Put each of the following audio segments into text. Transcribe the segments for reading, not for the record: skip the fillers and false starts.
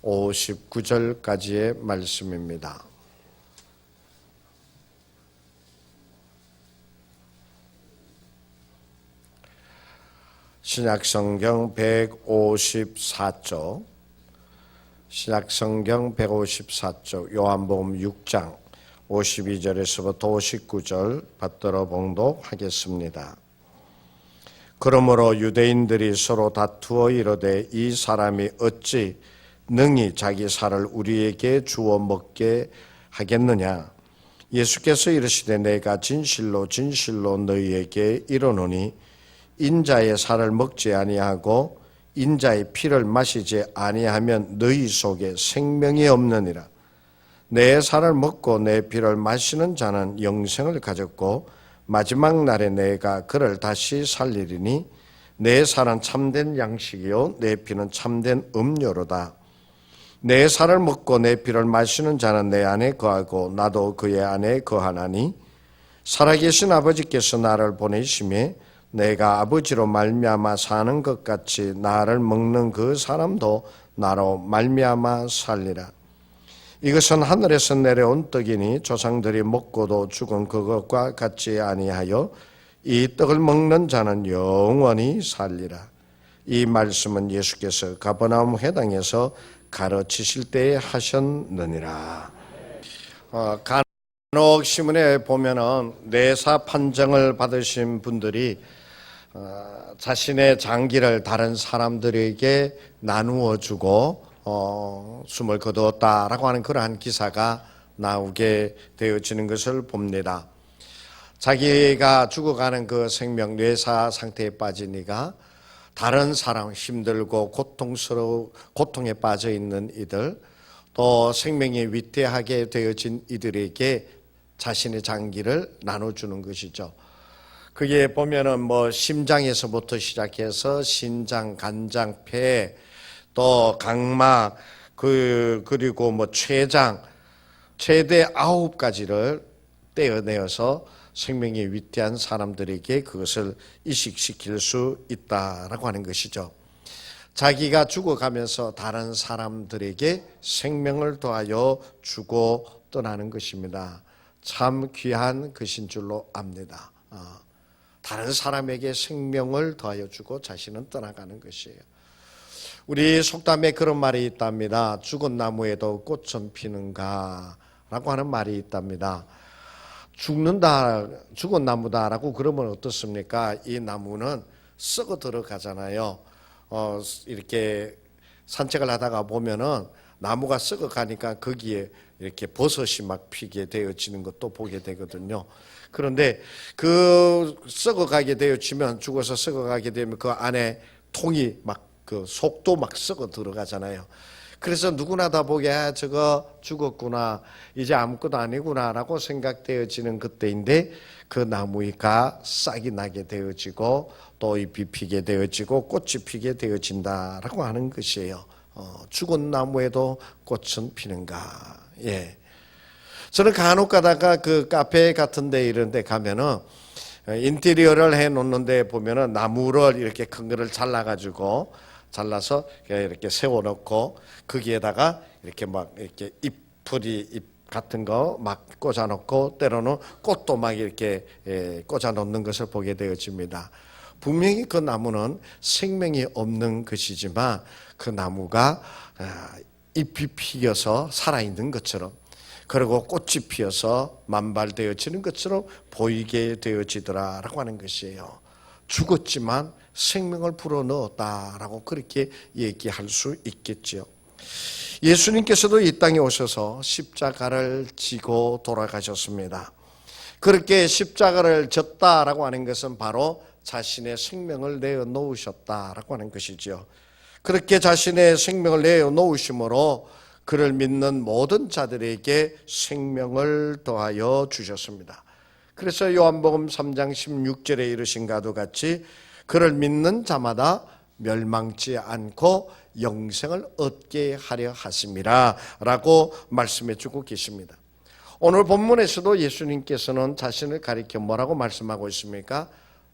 59절까지의 말씀입니다. 신약성경 154쪽, 신약성경 154쪽, 요한복음 6장 52절에서부터 59절 받들어 봉독하겠습니다. 그러므로 유대인들이 서로 다투어 이르되 이 사람이 어찌 능히 자기 살을 우리에게 주어 먹게 하겠느냐. 예수께서 이르시되 내가 진실로 진실로 너희에게 이르노니 인자의 살을 먹지 아니하고 인자의 피를 마시지 아니하면 너희 속에 생명이 없느니라. 내 살을 먹고 내 피를 마시는 자는 영생을 가졌고 마지막 날에 내가 그를 다시 살리리니 내 살은 참된 양식이요 내 피는 참된 음료로다. 내 살을 먹고 내 피를 마시는 자는 내 안에 거하고 나도 그의 안에 거하나니 살아계신 아버지께서 나를 보내심에 내가 아버지로 말미암아 사는 것 같이 나를 먹는 그 사람도 나로 말미암아 살리라. 이것은 하늘에서 내려온 떡이니 조상들이 먹고도 죽은 그것과 같지 아니하여 이 떡을 먹는 자는 영원히 살리라. 이 말씀은 예수께서 가버나움 회당에서 가르치실 때에 하셨느니라. 간혹 신문에 보면은 뇌사 판정을 받으신 분들이 자신의 장기를 다른 사람들에게 나누어 주고 숨을 거두었다라고 하는 그러한 기사가 나오게 되어지는 것을 봅니다. 자기가 죽어가는 그 생명 뇌사 상태에 빠진 이가 다른 사람, 힘들고 고통에 빠져 있는 이들, 또 생명이 위태하게 되어진 이들에게 자신의 장기를 나눠주는 것이죠. 그게 보면은 뭐 심장에서부터 시작해서 신장, 간장, 폐, 또 각막, 그리고 뭐 췌장, 최대 9가지를 떼어내어서 생명이 위태한 사람들에게 그것을 이식시킬 수 있다라고 하는 것이죠. 자기가 죽어가면서 다른 사람들에게 생명을 더하여 주고 떠나는 것입니다. 참 귀한 것인 줄로 압니다. 다른 사람에게 생명을 더하여 주고 자신은 떠나가는 것이에요. 우리 속담에 그런 말이 있답니다. 죽은 나무에도 꽃은 피는가 라고 하는 말이 있답니다. 죽는다, 죽은 나무다라고 그러면 어떻습니까? 이 나무는 썩어 들어가잖아요. 이렇게 산책을 하다가 보면은 나무가 썩어 가니까 거기에 이렇게 버섯이 막 피게 되어지는 것도 보게 되거든요. 그런데 그 썩어 가게 되어지면, 죽어서 썩어 가게 되면 그 안에 통이 막 그 속도 막 썩어 들어가잖아요. 그래서 누구나 다 보기에 저거 죽었구나, 이제 아무것도 아니구나 라고 생각되어지는 그때인데 그 나무가 싹이 나게 되어지고 또 잎이 피게 되어지고 꽃이 피게 되어진다라고 하는 것이에요. 죽은 나무에도 꽃은 피는가. 예. 저는 간혹 가다가 그 카페 같은 데 이런 데 가면은 인테리어를 해 놓는데 보면은 나무를 이렇게 큰 거를 잘라서 이렇게 세워놓고 거기에다가 이렇게 막 이렇게 잎 같은 거 막 꽂아놓고 때로는 꽃도 막 이렇게 꽂아놓는 것을 보게 되어집니다. 분명히 그 나무는 생명이 없는 것이지만 그 나무가 잎이 피어서 살아있는 것처럼, 그리고 꽃이 피어서 만발되어지는 것처럼 보이게 되어지더라라고 하는 것이에요. 죽었지만 생명을 불어넣었다라고 그렇게 얘기할 수 있겠지요. 예수님께서도 이 땅에 오셔서 십자가를 지고 돌아가셨습니다. 그렇게 십자가를 졌다라고 하는 것은 바로 자신의 생명을 내어놓으셨다라고 하는 것이죠. 그렇게 자신의 생명을 내어놓으심으로 그를 믿는 모든 자들에게 생명을 더하여 주셨습니다. 그래서 요한복음 3장 16절에 이르신 바도 같이 그를 믿는 자마다 멸망치 않고 영생을 얻게 하려 하심이라 라고 말씀해 주고 계십니다. 오늘 본문에서도 예수님께서는 자신을 가리켜 뭐라고 말씀하고 있습니까?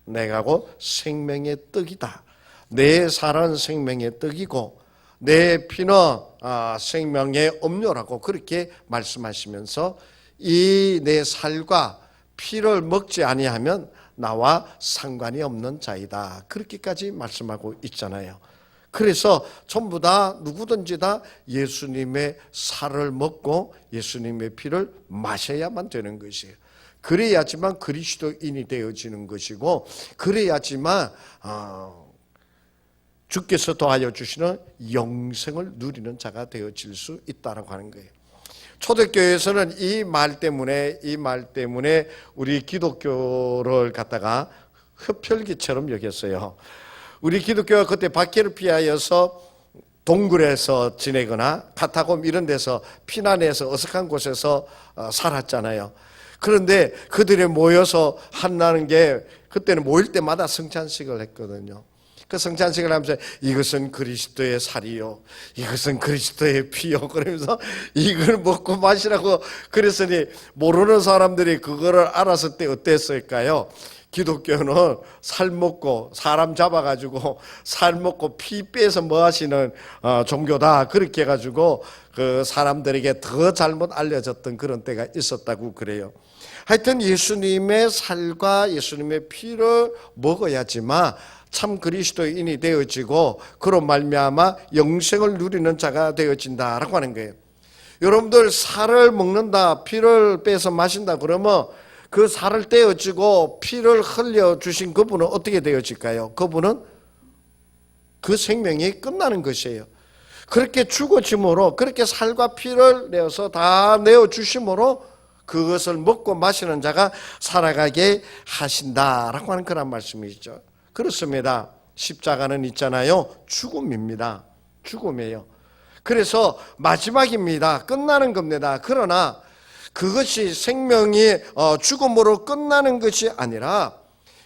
내가 곧 생명의 떡이다. 내 살은 생명의 떡이고 내 피는 생명의 음료라고 그렇게 말씀하시면서 이 내 살과 피를 먹지 아니하면 나와 상관이 없는 자이다. 그렇게까지 말씀하고 있잖아요. 그래서 전부 다 누구든지 다 예수님의 살을 먹고 예수님의 피를 마셔야만 되는 것이에요. 그래야지만 그리스도인이 되어지는 것이고, 그래야지만 주께서 더하여 주시는 영생을 누리는 자가 되어질 수 있다라고 하는 거예요. 초대교회에서는 이 말 때문에 우리 기독교를 갖다가 흡혈귀처럼 여겼어요. 우리 기독교가 그때 박해를 피하여서 동굴에서 지내거나 카타콤 이런 데서 피난해서 어색한 곳에서 살았잖아요. 그런데 그들이 모여서 한다는 게 그때는 모일 때마다 성찬식을 했거든요. 그 성찬식을 하면서 이것은 그리스도의 살이요, 이것은 그리스도의 피요, 그러면서 이걸 먹고 마시라고 그랬으니 모르는 사람들이 그거를 알았을 때 어땠을까요? 기독교는 살 먹고 사람 잡아가지고 살 먹고 피 빼서 뭐 하시는 종교다, 그렇게 해가지고 그 사람들에게 더 잘못 알려졌던 그런 때가 있었다고 그래요. 하여튼 예수님의 살과 예수님의 피를 먹어야지만 참 그리스도인이 되어지고 그로 말미암아 영생을 누리는 자가 되어진다라고 하는 거예요. 여러분들 살을 먹는다, 피를 빼서 마신다 그러면 그 살을 떼어지고 피를 흘려주신 그분은 어떻게 되어질까요? 그분은 그 생명이 끝나는 것이에요. 그렇게 죽어짐으로, 그렇게 살과 피를 내어서 다 내어주심으로 그것을 먹고 마시는 자가 살아가게 하신다라고 하는 그런 말씀이죠. 그렇습니다. 십자가는 있잖아요. 죽음입니다. 죽음이에요. 그래서 마지막입니다. 끝나는 겁니다. 그러나 그것이 생명이 죽음으로 끝나는 것이 아니라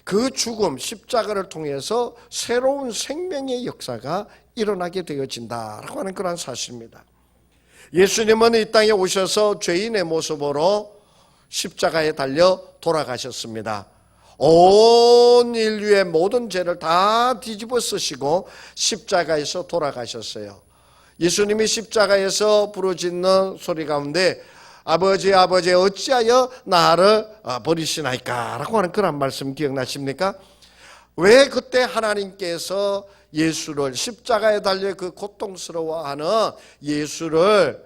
그 죽음, 십자가를 통해서 새로운 생명의 역사가 일어나게 되어진다라고 하는 그런 사실입니다. 예수님은 이 땅에 오셔서 죄인의 모습으로 십자가에 달려 돌아가셨습니다. 온 인류의 모든 죄를 다 뒤집어 쓰시고 십자가에서 돌아가셨어요. 예수님이 십자가에서 부르짖는 소리 가운데 아버지 아버지 어찌하여 나를 버리시나이까 라고 하는 그런 말씀 기억나십니까? 왜 그때 하나님께서 예수를 십자가에 달려 그 고통스러워하는 예수를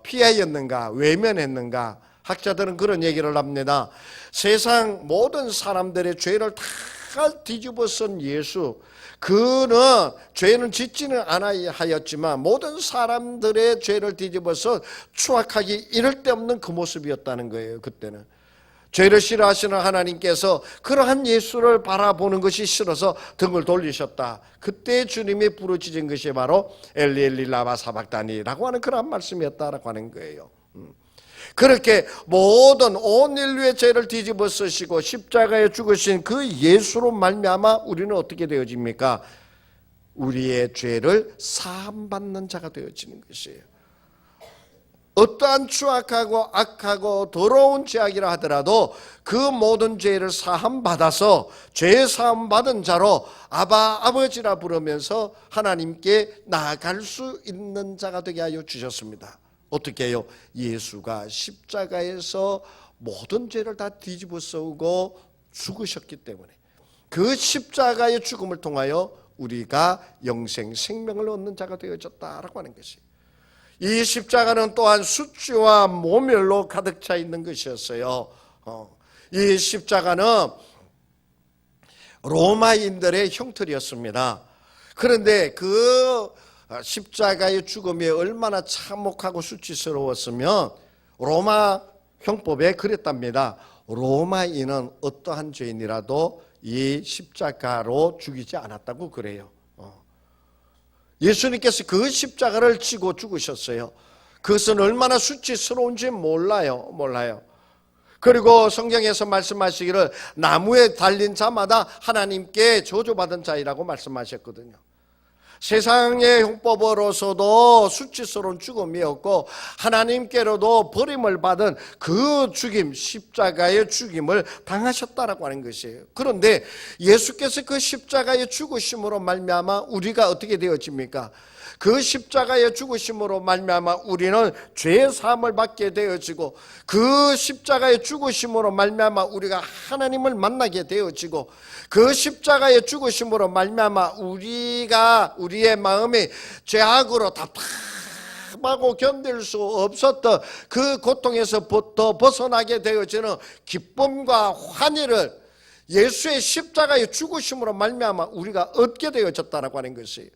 피하였는가, 외면했는가? 학자들은 그런 얘기를 합니다. 세상 모든 사람들의 죄를 다 뒤집어 쓴 예수, 그는 죄는 짓지는 않아하였지만 모든 사람들의 죄를 뒤집어서 추악하기 이를 데 없는 그 모습이었다는 거예요. 그때는 죄를 싫어하시는 하나님께서 그러한 예수를 바라보는 것이 싫어서 등을 돌리셨다. 그때 주님이 부르짖은 것이 바로 엘리 엘리 라마 사박다니라고 하는 그런 말씀이었다라고 하는 거예요. 그렇게 모든 온 인류의 죄를 뒤집어 쓰시고 십자가에 죽으신 그 예수로 말미암아 우리는 어떻게 되어집니까? 우리의 죄를 사함받는 자가 되어지는 것이에요. 어떠한 추악하고 악하고 더러운 죄악이라 하더라도 그 모든 죄를 사함받아서 죄 사함받은 자로 아바 아버지라 부르면서 하나님께 나아갈 수 있는 자가 되게 하여 주셨습니다. 어떻게 해요? 예수가 십자가에서 모든 죄를 다 뒤집어 쓰고 죽으셨기 때문에 그 십자가의 죽음을 통하여 우리가 영생 생명을 얻는 자가 되어졌다라고 하는 것이, 이 십자가는 또한 수치와 모멸로 가득 차 있는 것이었어요. 이 십자가는 로마인들의 형틀이었습니다. 그런데 그 십자가의 죽음이 얼마나 참혹하고 수치스러웠으면 로마 형법에 그랬답니다. 로마인은 어떠한 죄인이라도 이 십자가로 죽이지 않았다고 그래요. 예수님께서 그 십자가를 지고 죽으셨어요. 그것은 얼마나 수치스러운지 몰라요. 그리고 성경에서 말씀하시기를 나무에 달린 자마다 하나님께 저주받은 자이라고 말씀하셨거든요. 세상의 형법으로서도 수치스러운 죽음이었고 하나님께로도 버림을 받은 그 죽임, 십자가의 죽임을 당하셨다라고 하는 것이에요. 그런데 예수께서 그 십자가의 죽으심으로 말미암아 우리가 어떻게 되어집니까? 그 십자가의 죽으심으로 말미암아 우리는 죄 사함을 받게 되어지고, 그 십자가의 죽으심으로 말미암아 우리가 하나님을 만나게 되어지고, 그 십자가의 죽으심으로 말미암아 우리가 우리의 마음이 죄악으로 답답하고 견딜 수 없었던 그 고통에서부터 벗어나게 되어지는 기쁨과 환희를 예수의 십자가의 죽으심으로 말미암아 우리가 얻게 되어졌다라고 하는 것이에요.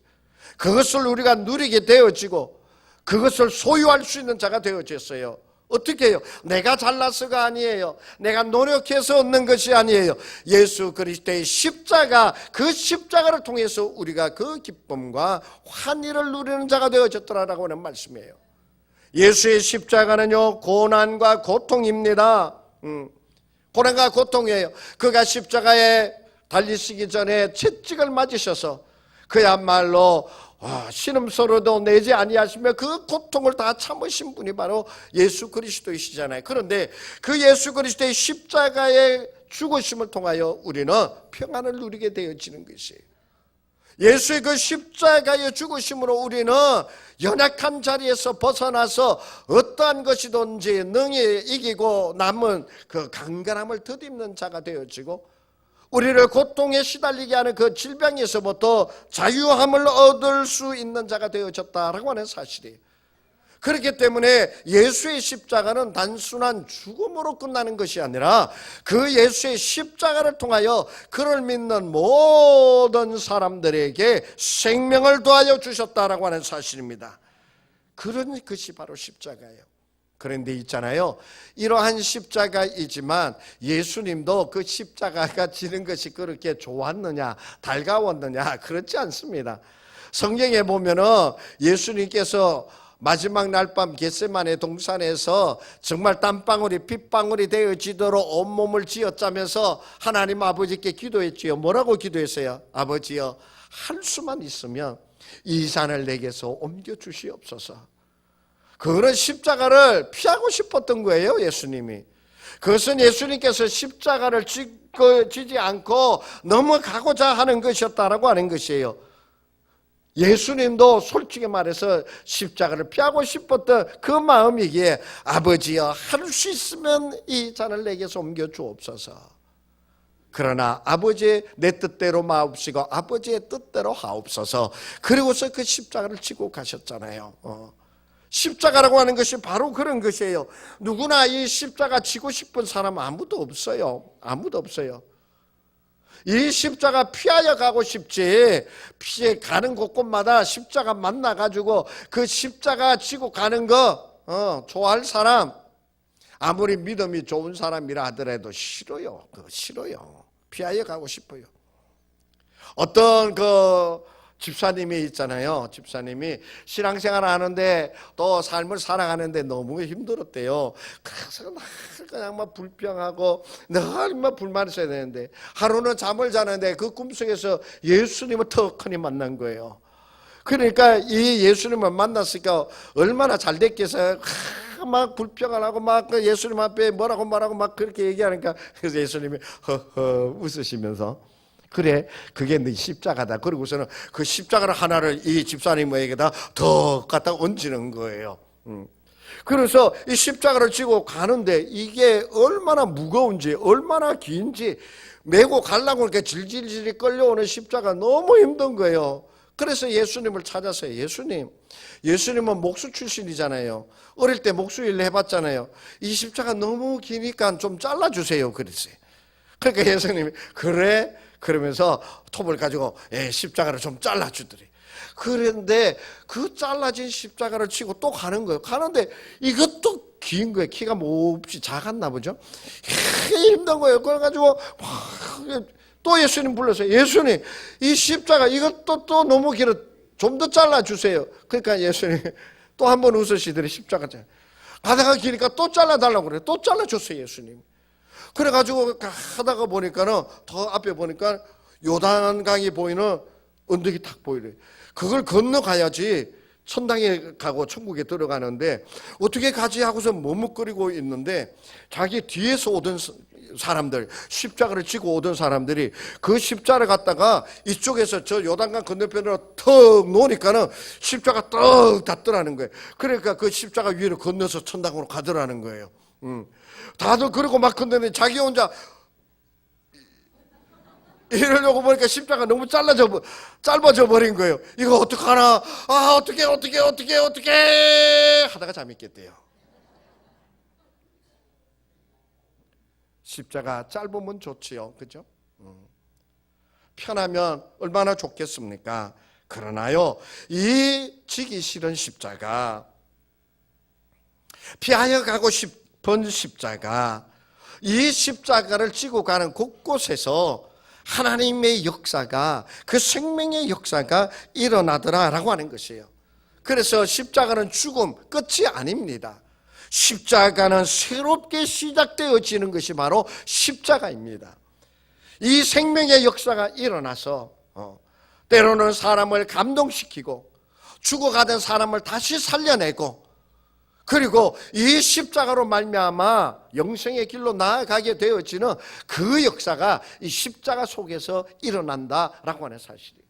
그것을 우리가 누리게 되어지고 그것을 소유할 수 있는 자가 되어졌어요. 어떻게 해요? 내가 잘나서가 아니에요. 내가 노력해서 얻는 것이 아니에요. 예수 그리스도의 십자가, 그 십자가를 통해서 우리가 그 기쁨과 환희를 누리는 자가 되어졌더라라고 하는 말씀이에요. 예수의 십자가는요, 고난과 고통입니다. 고난과 고통이에요. 그가 십자가에 달리시기 전에 채찍을 맞으셔서 그야말로 신음소리도 내지 아니하시며 그 고통을 다 참으신 분이 바로 예수 그리스도이시잖아요. 그런데 그 예수 그리스도의 십자가의 죽으심을 통하여 우리는 평안을 누리게 되어지는 것이에요. 예수의 그 십자가의 죽으심으로 우리는 연약한 자리에서 벗어나서 어떠한 것이든지 능히 이기고 남은 그 강건함을 덧입는 자가 되어지고, 우리를 고통에 시달리게 하는 그 질병에서부터 자유함을 얻을 수 있는 자가 되어졌다라고 하는 사실이에요. 그렇기 때문에 예수의 십자가는 단순한 죽음으로 끝나는 것이 아니라 그 예수의 십자가를 통하여 그를 믿는 모든 사람들에게 생명을 더하여 주셨다라고 하는 사실입니다. 그런 것이 바로 십자가예요. 그런데 있잖아요, 이러한 십자가이지만 예수님도 그 십자가가 지는 것이 그렇게 좋았느냐, 달가웠느냐, 그렇지 않습니다. 성경에 보면은 예수님께서 마지막 날밤 겟세마네 동산에서 정말 땀방울이 핏방울이 되어지도록 온몸을 쥐어짜면서 하나님 아버지께 기도했지요. 뭐라고 기도했어요? 아버지여, 할 수만 있으면 이 잔을 내게서 옮겨 주시옵소서. 그거는 십자가를 피하고 싶었던 거예요, 예수님이. 그것은 예수님께서 십자가를 지지 않고 넘어가고자 하는 것이었다라고 하는 것이에요. 예수님도 솔직히 말해서 십자가를 피하고 싶었던 그 마음이기에 아버지여, 할 수 있으면 이 잔을 내게서 옮겨 주옵소서. 그러나 아버지의 내 뜻대로 마옵시고 아버지의 뜻대로 하옵소서. 그리고서 그 십자가를 지고 가셨잖아요. 십자가라고 하는 것이 바로 그런 것이에요. 누구나 이 십자가 지고 싶은 사람 아무도 없어요. 아무도 없어요. 이 십자가 피하여 가고 싶지, 피해 가는 곳곳마다 십자가 만나가지고 그 십자가 지고 가는 거 좋아할 사람, 아무리 믿음이 좋은 사람이라 하더라도 싫어요. 그거 싫어요. 피하여 가고 싶어요. 어떤 집사님이 있잖아요. 집사님이 신앙생활을 하는데 또 삶을 살아가는데 너무 힘들었대요. 그래서 그냥 막 불평하고 늘 막 불만이 있어야 되는데, 하루는 잠을 자는데 그 꿈속에서 예수님을 턱하니 만난 거예요. 그러니까 이 예수님을 만났으니까 얼마나 잘 됐겠어요. 막 불평을 하고 막 예수님 앞에 뭐라고 말하고 막 그렇게 얘기하니까, 그래서 예수님이 허허 웃으시면서, 그래, 그게 네 십자가다. 그러고서는 그 십자가를 하나를 이 집사님에게다 더 갖다 얹는 거예요. 그래서 이 십자가를 지고 가는데 이게 얼마나 무거운지, 얼마나 긴지, 메고 가려고 이렇게 질질질 끌려오는 십자가 너무 힘든 거예요. 그래서 예수님을 찾아서, 예수님은 목수 출신이잖아요. 어릴 때 목수 일 해봤잖아요. 이 십자가 너무 기니까 좀 잘라주세요. 그랬어요. 그러니까 예수님이 그래? 그러면서 톱을 가지고 십자가를 좀 잘라주더래. 그런데 그 잘라진 십자가를 치고 또 가는 거예요. 가는데 이것도 긴 거예요. 키가 몹시 작았나 보죠. 힘든 거예요. 그래가지고 또 예수님 불렀어요. 예수님, 이 십자가 이것도 또 너무 길어. 좀 더 잘라주세요. 그러니까 예수님 또 한 번 웃으시더래. 십자가 가다가 기니까 또 잘라달라고 그래요. 또 잘라줬어요, 예수님. 그래가지고 하다가 보니까는 더 앞에 보니까 요단강이 보이는 언덕이 딱 보이래. 그걸 건너가야지 천당에 가고 천국에 들어가는데 어떻게 가지 하고서 머뭇거리고 있는데 자기 뒤에서 오던 사람들, 십자가를 지고 오던 사람들이 그 십자가를 갖다가 이쪽에서 저 요단강 건너편으로 턱 놓으니까는 십자가 떡 닿더라는 거예요. 그러니까 그 십자가 위로 건너서 천당으로 가더라는 거예요. 다들 그러고 막 건너는데 자기 혼자 이러려고 보니까 십자가 너무 짧아져 버린 거예요. 이거 어떡하나? 아, 어떻게 하다가 잠이 깼대요. 십자가 짧으면 좋지요. 그죠? 편하면 얼마나 좋겠습니까? 그러나요, 이 지기 싫은 십자가, 피하여 가고 싶은 십자가, 이 십자가를 지고 가는 곳곳에서 하나님의 역사가, 그 생명의 역사가 일어나더라라고 하는 것이에요. 그래서 십자가는 죽음, 끝이 아닙니다. 십자가는 새롭게 시작되어지는 것이 바로 십자가입니다. 이 생명의 역사가 일어나서 때로는 사람을 감동시키고 죽어가던 사람을 다시 살려내고, 그리고 이 십자가로 말미암아 영생의 길로 나아가게 되어지는 그 역사가 이 십자가 속에서 일어난다라고 하는 사실이에요.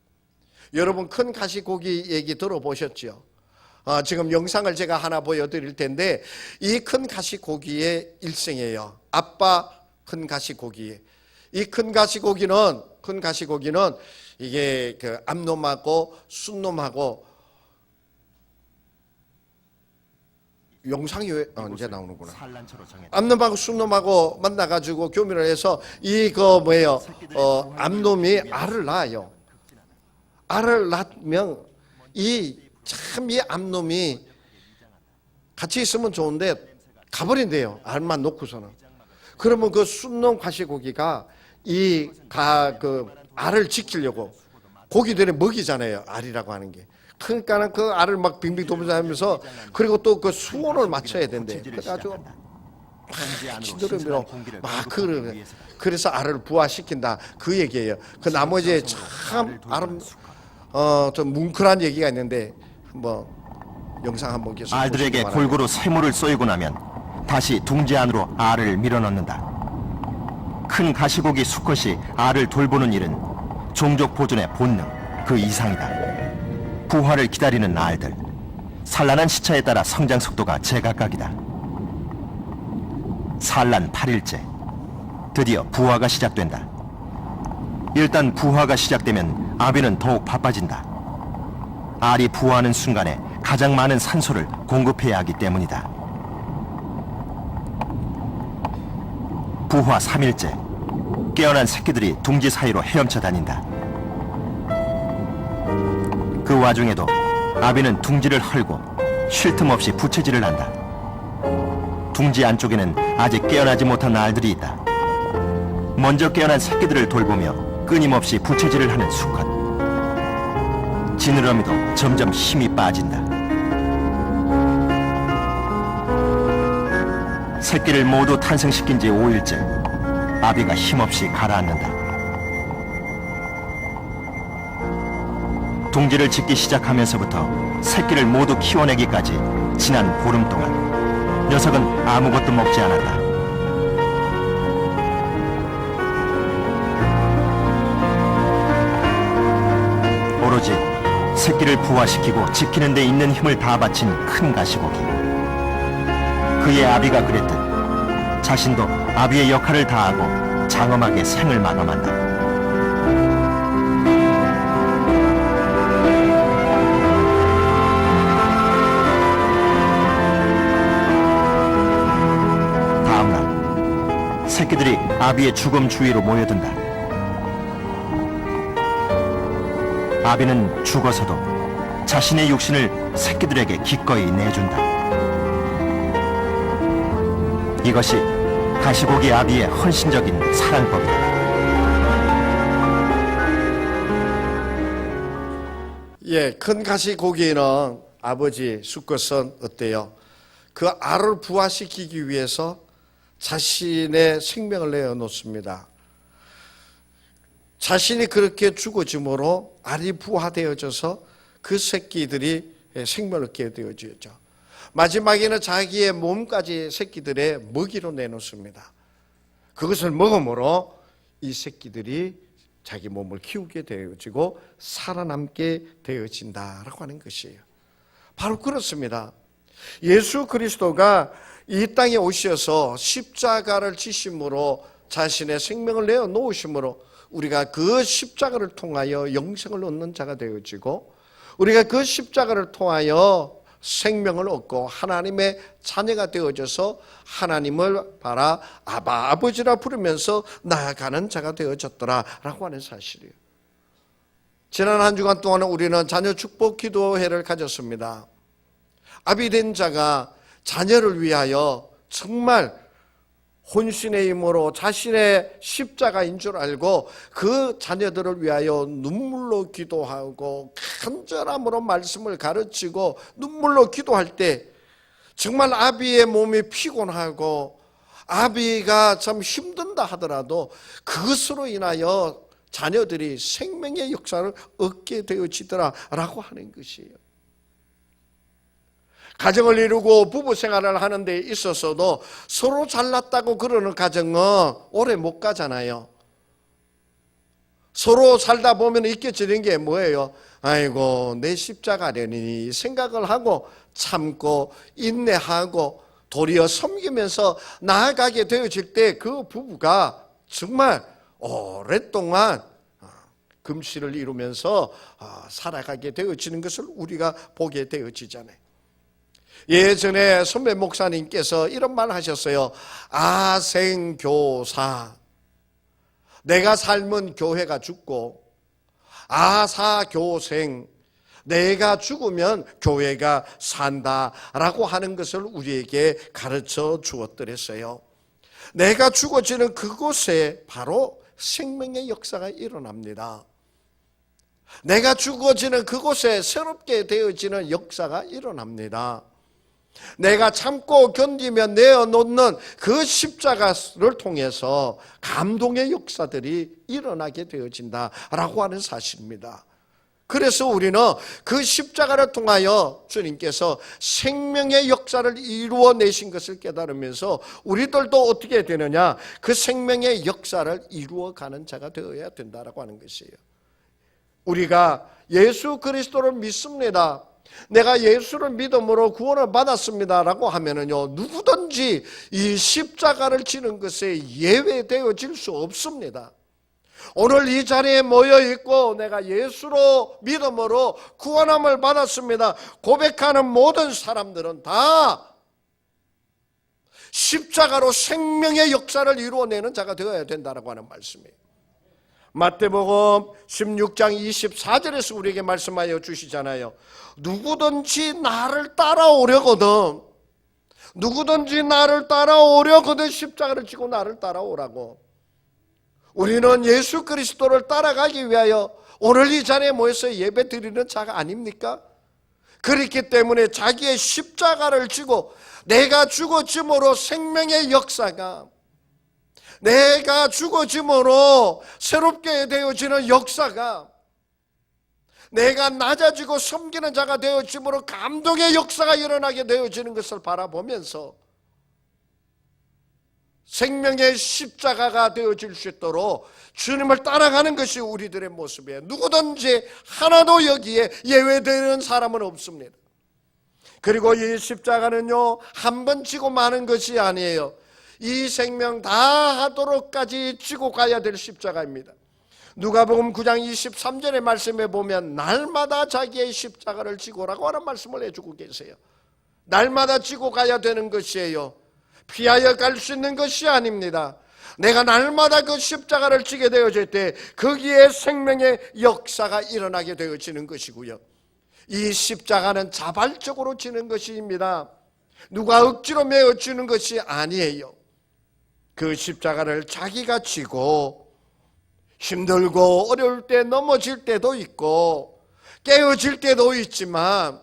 여러분, 큰 가시고기 얘기 들어보셨죠? 지금 영상을 제가 하나 보여드릴 텐데, 이 큰 가시고기의 일생이에요. 아빠 큰 가시고기. 이 큰 가시고기는 이게 그 암놈하고 순놈하고, 영상이 왜 언제 나오는구나. 암놈하고 순놈하고 만나가지고 교미를 해서 암놈이 알을 낳아요. 알을 낳으면 이 암놈이 같이 있으면 좋은데 가버린대요. 알만 놓고서는. 그러면 그 순놈 가시고기가 그 알을 지키려고 고기들이 먹이잖아요. 알이라고 하는 게. 그러니까는 그 알을 막 빙빙 돌면서 하면서, 그리고 또 그 수온을 맞춰야 된대. 그래가지고 기드름으로 막 그래서 알을 부화시킨다, 그 얘기예요. 그 나머지 참 좀 뭉클한 얘기가 있는데 한번 영상 한번 계속 알들에게 골고루 쇠물을 쏘이고 나면 다시 둥지 안으로 알을 밀어넣는다. 큰 가시고기 수컷이 알을 돌보는 일은 종족 보존의 본능 그 이상이다. 부화를 기다리는 알들, 산란한 시차에 따라 성장 속도가 제각각이다. 산란 8일째, 드디어 부화가 시작된다. 일단 부화가 시작되면 아비는 더욱 바빠진다. 알이 부화하는 순간에 가장 많은 산소를 공급해야 하기 때문이다. 부화 3일째, 깨어난 새끼들이 둥지 사이로 헤엄쳐 다닌다. 그 와중에도 아비는 둥지를 헐고 쉴 틈 없이 부채질을 한다. 둥지 안쪽에는 아직 깨어나지 못한 알들이 있다. 먼저 깨어난 새끼들을 돌보며 끊임없이 부채질을 하는 수컷. 지느러미도 점점 힘이 빠진다. 새끼를 모두 탄생시킨 지 5일째, 아비가 힘없이 가라앉는다. 둥지를 짓기 시작하면서부터 새끼를 모두 키워내기까지 지난 보름 동안 녀석은 아무것도 먹지 않았다. 오로지 새끼를 부화시키고 지키는 데 있는 힘을 다 바친 큰 가시고기. 그의 아비가 그랬듯 자신도 아비의 역할을 다하고 장엄하게 생을 마감한다. 새끼들이 아비의 죽음 주위로 모여든다. 아비는 죽어서도 자신의 육신을 새끼들에게 기꺼이 내준다. 이것이 가시고기 아비의 헌신적인 사랑법이다. 예, 큰 가시고기는 아버지 수컷은 어때요? 그 알을 부화시키기 위해서 자신의 생명을 내어놓습니다. 자신이 그렇게 죽어짐으로 알이 부화되어져서 그 새끼들이 생명을 얻게 되어지죠. 마지막에는 자기의 몸까지 새끼들의 먹이로 내놓습니다. 그것을 먹음으로 이 새끼들이 자기 몸을 키우게 되어지고 살아남게 되어진다라고 하는 것이에요. 바로 그렇습니다. 예수 그리스도가 이 땅에 오셔서 십자가를 지심으로 자신의 생명을 내어놓으심으로 우리가 그 십자가를 통하여 영생을 얻는 자가 되어지고, 우리가 그 십자가를 통하여 생명을 얻고 하나님의 자녀가 되어져서 하나님을 바라 아바 아버지라 부르면서 나아가는 자가 되어졌더라라고 하는 사실이에요. 지난 한 주간 동안 우리는 자녀 축복 기도회를 가졌습니다. 아비된 자가 자녀를 위하여 정말 혼신의 힘으로 자신의 십자가인 줄 알고 그 자녀들을 위하여 눈물로 기도하고 간절함으로 말씀을 가르치고 눈물로 기도할 때 정말 아비의 몸이 피곤하고 아비가 참 힘든다 하더라도 그것으로 인하여 자녀들이 생명의 역사를 얻게 되어지더라라고 하는 것이에요. 가정을 이루고 부부 생활을 하는 데 있어서도 서로 잘났다고 그러는 가정은 오래 못 가잖아요. 서로 살다 보면 있게지는 게 뭐예요? 아이고 내 십자가려니 생각을 하고 참고 인내하고 도리어 섬기면서 나아가게 되어질 때 그 부부가 정말 오랫동안 금실을 이루면서 살아가게 되어지는 것을 우리가 보게 되어지잖아요. 예전에 선배 목사님께서 이런 말 하셨어요. 아생교사, 내가 삶은 교회가 죽고, 아사교생, 내가 죽으면 교회가 산다라고 하는 것을 우리에게 가르쳐 주었더랬어요. 내가 죽어지는 그곳에 바로 생명의 역사가 일어납니다. 내가 죽어지는 그곳에 새롭게 되어지는 역사가 일어납니다. 내가 참고 견디며 내어놓는 그 십자가를 통해서 감동의 역사들이 일어나게 되어진다라고 하는 사실입니다. 그래서 우리는 그 십자가를 통하여 주님께서 생명의 역사를 이루어내신 것을 깨달으면서 우리들도 어떻게 되느냐, 그 생명의 역사를 이루어가는 자가 되어야 된다라고 하는 것이에요. 우리가 예수 그리스도를 믿습니다, 내가 예수를 믿음으로 구원을 받았습니다라고 하면은요, 누구든지 이 십자가를 지는 것에 예외되어질 수 없습니다. 오늘 이 자리에 모여 있고 내가 예수로 믿음으로 구원함을 받았습니다 고백하는 모든 사람들은 다 십자가로 생명의 역사를 이루어내는 자가 되어야 된다라고 하는 말씀이에요. 마태복음 16장 24절에서 우리에게 말씀하여 주시잖아요. 누구든지 나를 따라오려거든, 누구든지 나를 따라오려거든 십자가를 지고 나를 따라오라고. 우리는 예수 그리스도를 따라가기 위하여 오늘 이 자리에 모여서 예배 드리는 자가 아닙니까? 그렇기 때문에 자기의 십자가를 지고 내가 죽어짐으로 생명의 역사가, 내가 죽어짐으로 새롭게 되어지는 역사가, 내가 낮아지고 섬기는 자가 되어짐으로 감동의 역사가 일어나게 되어지는 것을 바라보면서 생명의 십자가가 되어질 수 있도록 주님을 따라가는 것이 우리들의 모습이에요. 누구든지 하나도 여기에 예외되는 사람은 없습니다. 그리고 이 십자가는요, 한 번 지고 마는 것이 아니에요. 이 생명 다 하도록까지 지고 가야 될 십자가입니다. 누가복음 9장 23절의 말씀에 보면 날마다 자기의 십자가를 지고라고 하는 말씀을 해주고 계세요. 날마다 지고 가야 되는 것이에요. 피하여 갈 수 있는 것이 아닙니다. 내가 날마다 그 십자가를 지게 되어질 때 거기에 생명의 역사가 일어나게 되어지는 것이고요. 이 십자가는 자발적으로 지는 것입니다. 누가 억지로 메어주는 것이 아니에요. 그 십자가를 자기가 지고 힘들고 어려울 때 넘어질 때도 있고 깨어질 때도 있지만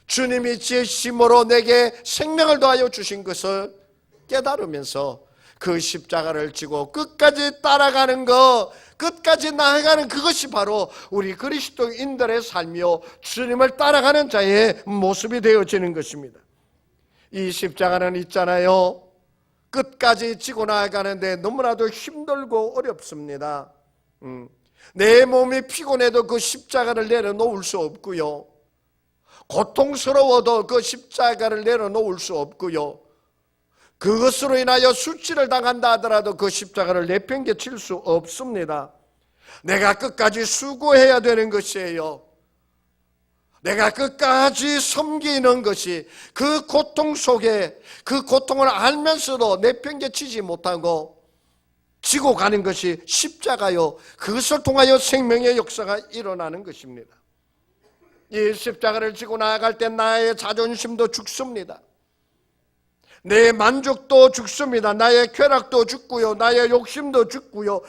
주님이 제 힘으로 내게 생명을 더하여 주신 것을 깨달으면서 그 십자가를 지고 끝까지 따라가는 것, 끝까지 나아가는 그것이 바로 우리 그리스도인들의 삶이요 주님을 따라가는 자의 모습이 되어지는 것입니다. 이 십자가는 있잖아요, 끝까지 지고 나아가는데 너무나도 힘들고 어렵습니다. 내 몸이 피곤해도 그 십자가를 내려놓을 수 없고요, 고통스러워도 그 십자가를 내려놓을 수 없고요, 그것으로 인하여 수치를 당한다 하더라도 그 십자가를 내팽개칠 수 없습니다. 내가 끝까지 수고해야 되는 것이에요. 내가 끝까지 섬기는 것이, 그 고통 속에 그 고통을 알면서도 내팽개치지 못하고 지고 가는 것이 십자가요, 그것을 통하여 생명의 역사가 일어나는 것입니다. 이 십자가를 지고 나아갈 때 나의 자존심도 죽습니다. 내 만족도 죽습니다. 나의 쾌락도 죽고요, 나의 욕심도 죽고요,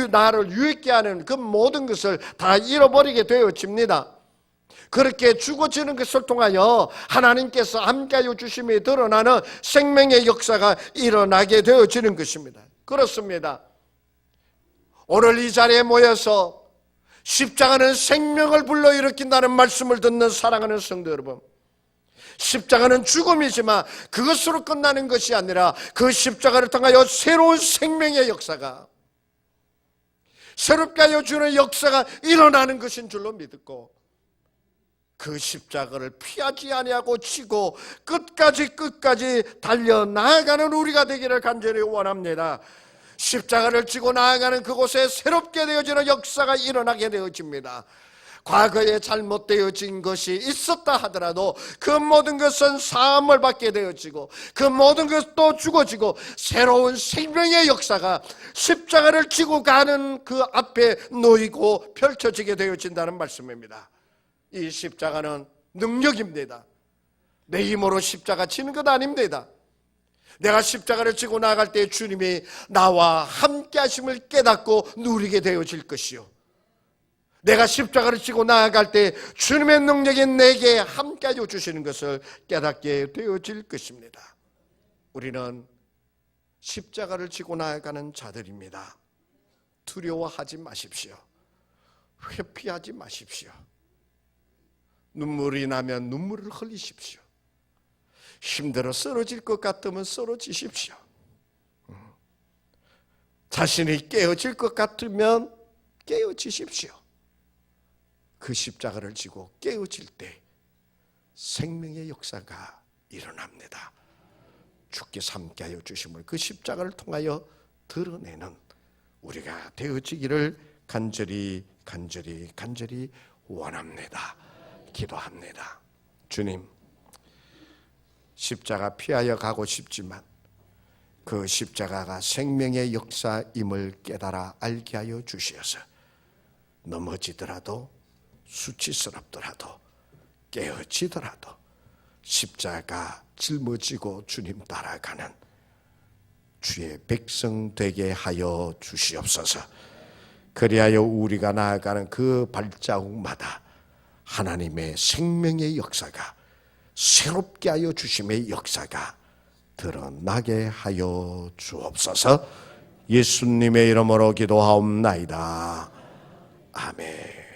나를 유익게 하는 그 모든 것을 다 잃어버리게 되어집니다. 그렇게 죽어지는 것을 통하여 하나님께서 함께하여 주심이 드러나는 생명의 역사가 일어나게 되어지는 것입니다. 그렇습니다. 오늘 이 자리에 모여서 십자가는 생명을 불러일으킨다는 말씀을 듣는 사랑하는 성도 여러분, 십자가는 죽음이지만 그것으로 끝나는 것이 아니라 그 십자가를 통하여 새로운 생명의 역사가, 새롭게 하여 주는 역사가 일어나는 것인 줄로 믿고, 그 십자가를 피하지 아니하고 지고 끝까지 달려 나아가는 우리가 되기를 간절히 원합니다. 십자가를 지고 나아가는 그곳에 새롭게 되어지는 역사가 일어나게 되어집니다. 과거에 잘못되어진 것이 있었다 하더라도 그 모든 것은 사함을 받게 되어지고, 그 모든 것도 죽어지고 새로운 생명의 역사가 십자가를 지고 가는 그 앞에 놓이고 펼쳐지게 되어진다는 말씀입니다. 이 십자가는 능력입니다. 내 힘으로 십자가 지는 것 아닙니다. 내가 십자가를 지고 나아갈 때 주님이 나와 함께 하심을 깨닫고 누리게 되어질 것이요, 내가 십자가를 지고 나아갈 때 주님의 능력이 내게 함께하여 주시는 것을 깨닫게 되어질 것입니다. 우리는 십자가를 지고 나아가는 자들입니다. 두려워하지 마십시오. 회피하지 마십시오. 눈물이 나면 눈물을 흘리십시오. 힘들어 쓰러질 것 같으면 쓰러지십시오. 자신이 깨어질 것 같으면 깨어지십시오. 그 십자가를 지고 깨어질 때 생명의 역사가 일어납니다. 주께서 함께하여 주심을 그 십자가를 통하여 드러내는 우리가 되어지기를 간절히 원합니다. 기도합니다. 주님, 십자가 피하여 가고 싶지만 그 십자가가 생명의 역사임을 깨달아 알게 하여 주시어서 넘어지더라도, 수치스럽더라도, 깨어지더라도 십자가 짊어지고 주님 따라가는 주의 백성 되게 하여 주시옵소서. 그리하여 우리가 나아가는 그 발자국마다 하나님의 생명의 역사가, 새롭게 하여 주심의 역사가 드러나게 하여 주옵소서. 예수님의 이름으로 기도하옵나이다. 아멘.